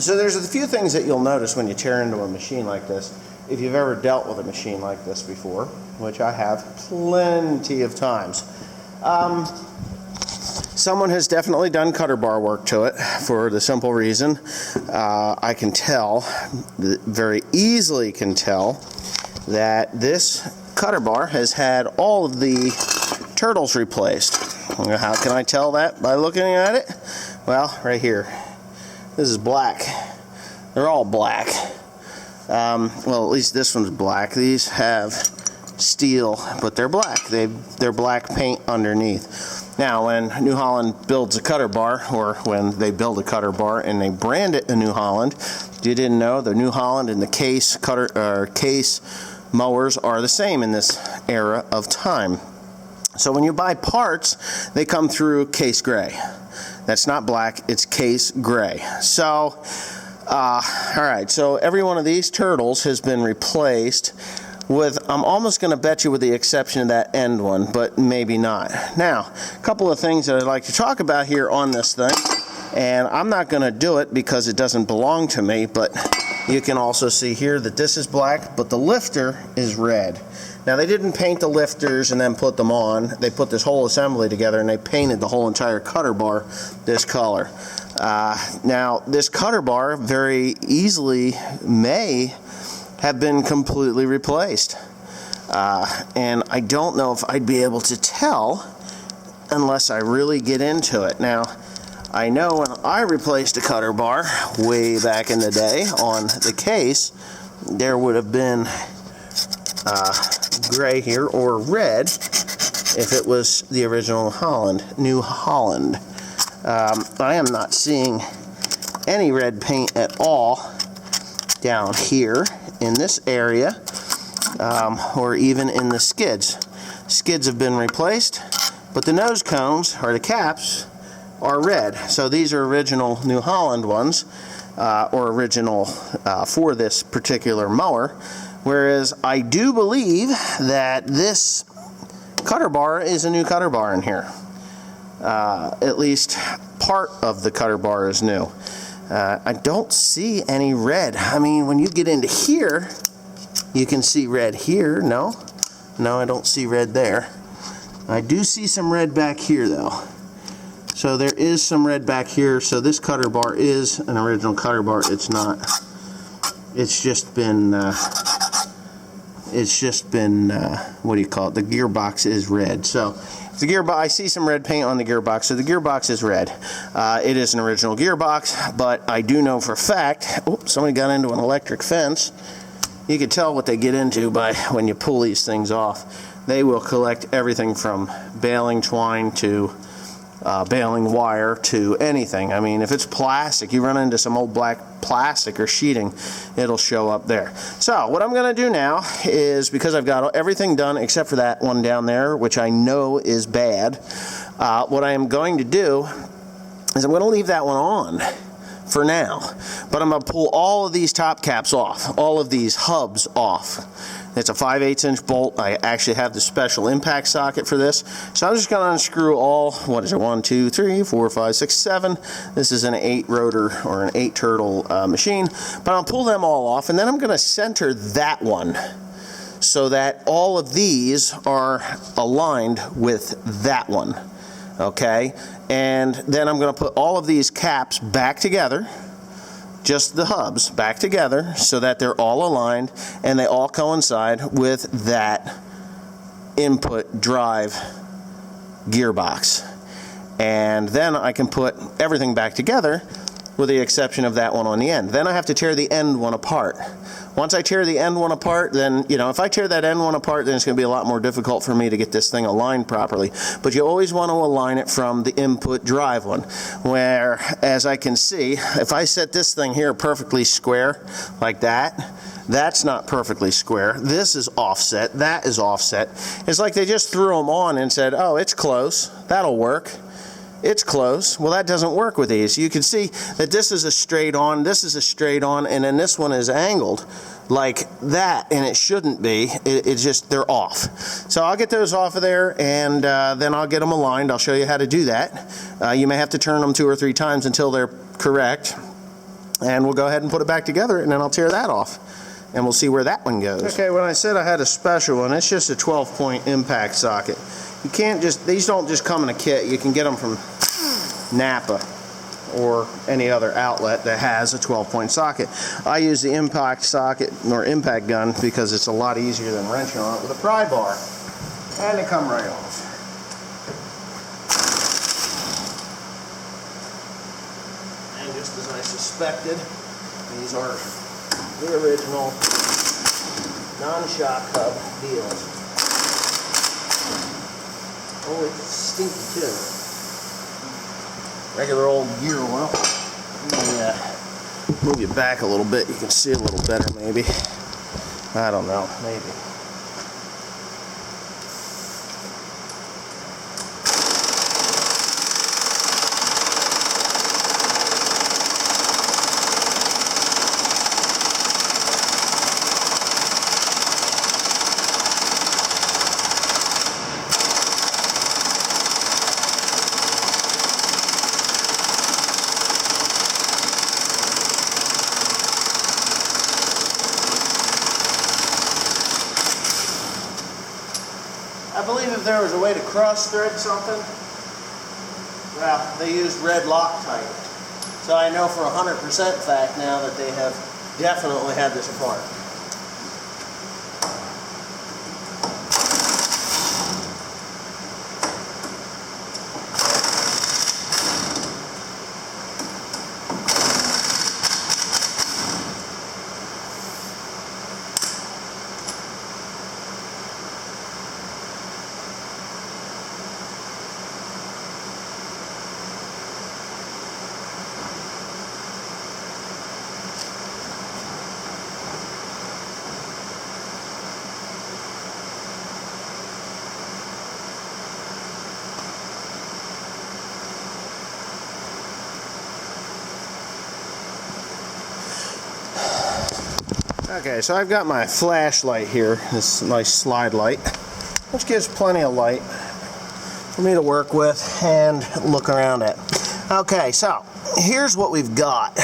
So there's a few things that you'll notice when you tear into a machine like this, if you've ever dealt with a machine like this before, which I have plenty of times. Someone has definitely done cutter bar work to it for the simple reason I can tell, very easily can tell, that this cutter bar has had all of the turtles replaced. How can I tell that by looking at it? Well, right here. This is black. They're all black. Well, at least this one's black. These have steel, but they're black. They're black paint underneath. Now, when New Holland builds a cutter bar, or when they build a cutter bar and they brand it a New Holland, you didn't know the New Holland and the case case mowers are the same in this era of time. So when you buy parts, they come through case gray. That's not black, it's case gray. So, alright, so every one of these turtles has been replaced with, I'm almost going to bet you with the exception of that end one, but maybe not. Now, a couple of things that I'd like to talk about here on this thing, and I'm not going to do it because it doesn't belong to me, but you can also see here that this is black, but the lifter is red. Now, they didn't paint the lifters and then put them on. They put this whole assembly together and they painted the whole entire cutter bar this color. Now, this cutter bar very easily may have been completely replaced. And I don't know if I'd be able to tell unless I really get into it. Now, I know when I replaced a cutter bar way back in the day on the case, there would have been gray here, or red if it was the original New Holland. I am not seeing any red paint at all down here in this area, or even in the skids. Skids have been replaced, but the nose cones, or the caps, are red. So these are original New Holland ones, or original for this particular mower. Whereas I do believe that this cutter bar is a new cutter bar in here. At least part of the cutter bar is new. I don't see any red. I mean, when you get into here, you can see red here. No, I don't see red there. I do see some red back here, though. So there is some red back here. So this cutter bar is an original cutter bar. It's not. It's just been. What do you call it? The gearbox is red. So the gearbox, I see some red paint on the gearbox, so the gearbox is red. It is an original gearbox, but I do know for a fact, somebody got into an electric fence. You can tell what they get into by when you pull these things off. They will collect everything from baling twine to baling wire to anything. I mean, if it's plastic, you run into some old black plastic or sheeting, it'll show up there. So what I'm going to do now is, because I've got everything done except for that one down there, which I know is bad, what I am going to do is I'm going to leave that one on for now, but I'm going to pull all of these top caps off, all of these hubs off. It's a 5/8" bolt. I actually have the special impact socket for this. So I'm just going to unscrew all, what is it, 1, 2, 3, 4, 5, 6, 7. This is an 8 rotor or an 8 turtle machine. But I'll pull them all off, and then I'm going to center that one so that all of these are aligned with that one. Okay? And then I'm going to put all of these caps back together. Just the hubs back together so that they're all aligned and they all coincide with that input drive gearbox. And then I can put everything back together with the exception of that one on the end. Then I have to tear the end one apart. Once I tear the end one apart, then, if I tear that end one apart, then it's going to be a lot more difficult for me to get this thing aligned properly. But you always want to align it from the input drive one, where, as I can see, if I set this thing here perfectly square, like that, that's not perfectly square. This is offset, that is offset. It's like they just threw them on and said, oh, it's close, that'll work. It's close. Well, that doesn't work with these. You can see that this is a straight on, this is a straight on, and then this one is angled like that, and it shouldn't be. It's just, they're off. So I'll get those off of there, and then I'll get them aligned. I'll show you how to do that. You may have to turn them 2 or 3 times until they're correct. And we'll go ahead and put it back together, and then I'll tear that off. And we'll see where that one goes. Okay, when I said I had a special one, it's just a 12-point impact socket. You can't just, these don't just come in a kit. You can get them from Napa or any other outlet that has a 12-point socket. I use the impact socket or impact gun because it's a lot easier than wrenching on it with a pry bar. And they come right off. And just as I suspected, these are the original non-shock hub deals. Oh, it's stinky too. Regular old gear oil. Yeah. Move you back a little bit, you can see a little better maybe. I don't know, maybe. I believe if there was a way to cross-thread something, well, they used red Loctite. So I know for 100% fact now that they have definitely had this apart. Okay, so I've got my flashlight here, this nice slide light, which gives plenty of light for me to work with and look around at. Okay, so here's what we've got,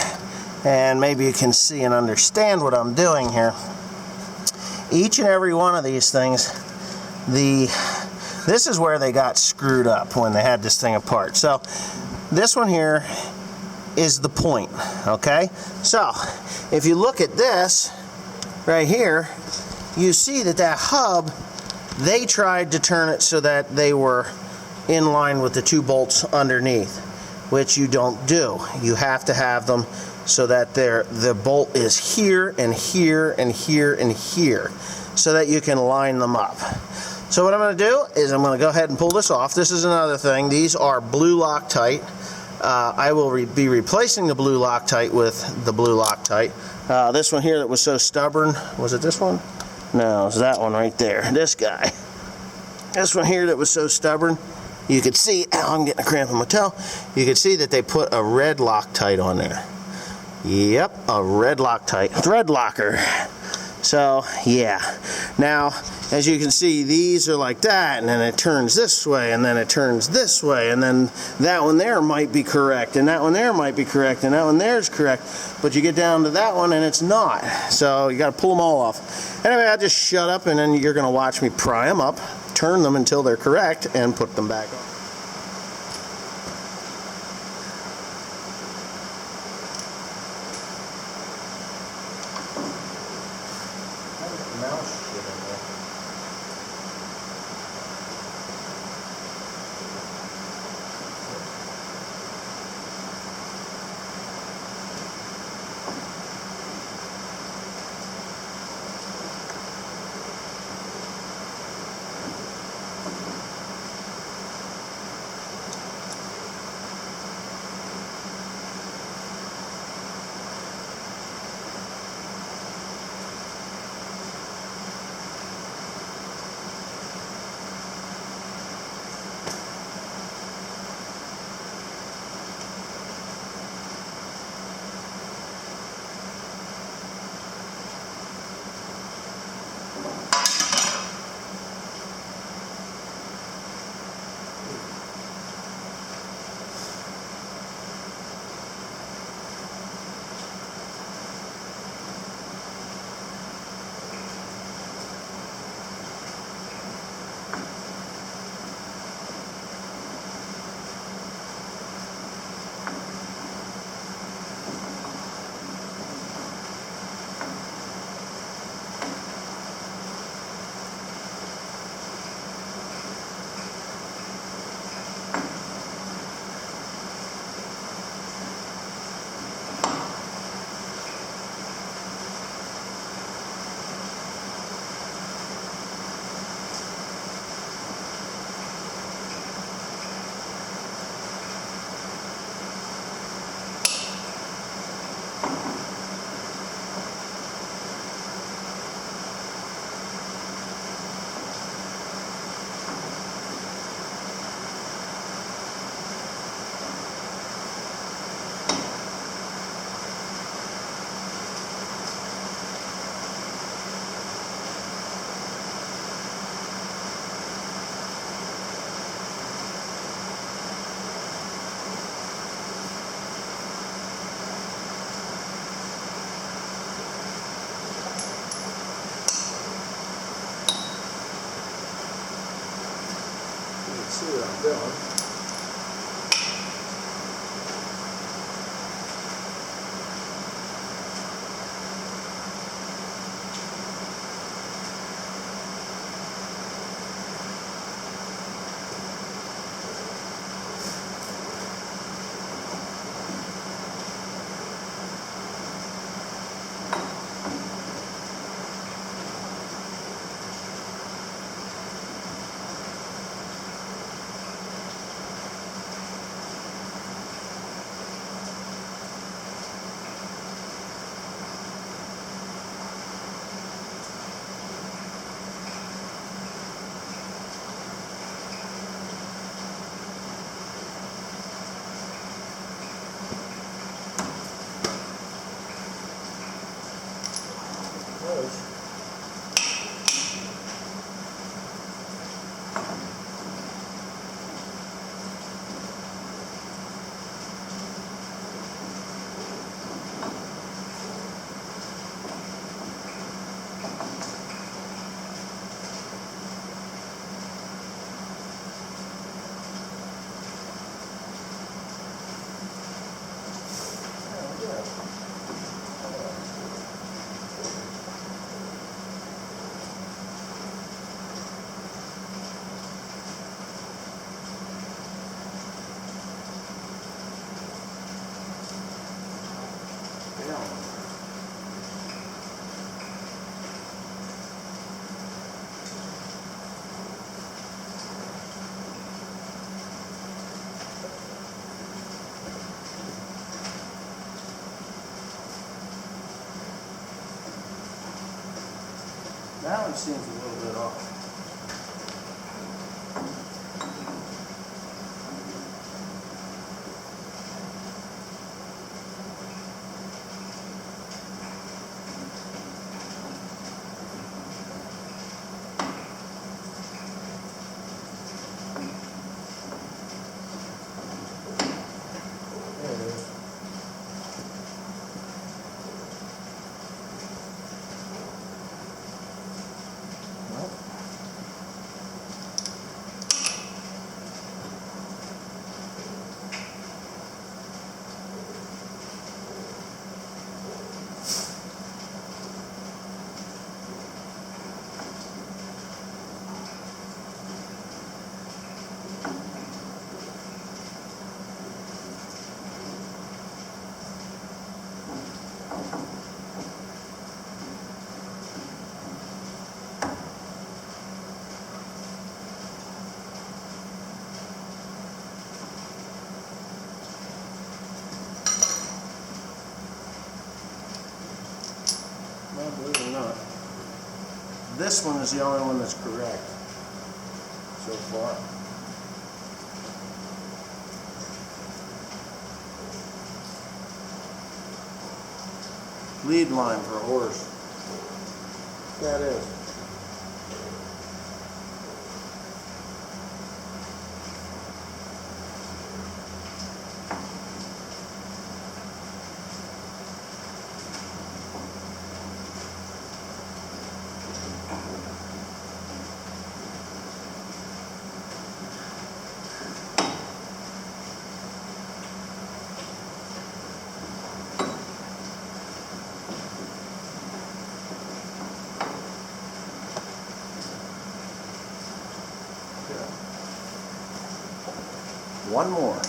and maybe you can see and understand what I'm doing here. Each and every one of these things, this is where they got screwed up when they had this thing apart. So this one here is the point, okay? So if you look at this right here, you see that that hub, they tried to turn it so that they were in line with the two bolts underneath, which you don't do. You have to have them so that the bolt is here and here and here and here, so that you can line them up. So what I'm going to do is I'm going to go ahead and pull this off. This is another thing. These are blue Loctite. I will be replacing the blue Loctite with the blue Loctite. This one here that was so stubborn, was it this one? No, it's that one right there. This guy. This one here that was so stubborn, you could see, ow, I'm getting a cramp in my toe. You could see that they put a red Loctite on there. Yep, a red Loctite. Thread locker. So, yeah. Now, as you can see, these are like that, and then it turns this way, and then it turns this way, and then that one there might be correct, and that one there might be correct, and that one there is correct, but you get down to that one and it's not. So you got to pull them all off. Anyway, I'll just shut up, and then you're going to watch me pry them up, turn them until they're correct, and put them back on. Mouse shit in there. going. That one seems a little bit off. There it is. Well, believe it or not, this one is the only one that's correct so far. Lead line for a horse. That is. One more.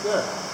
Good.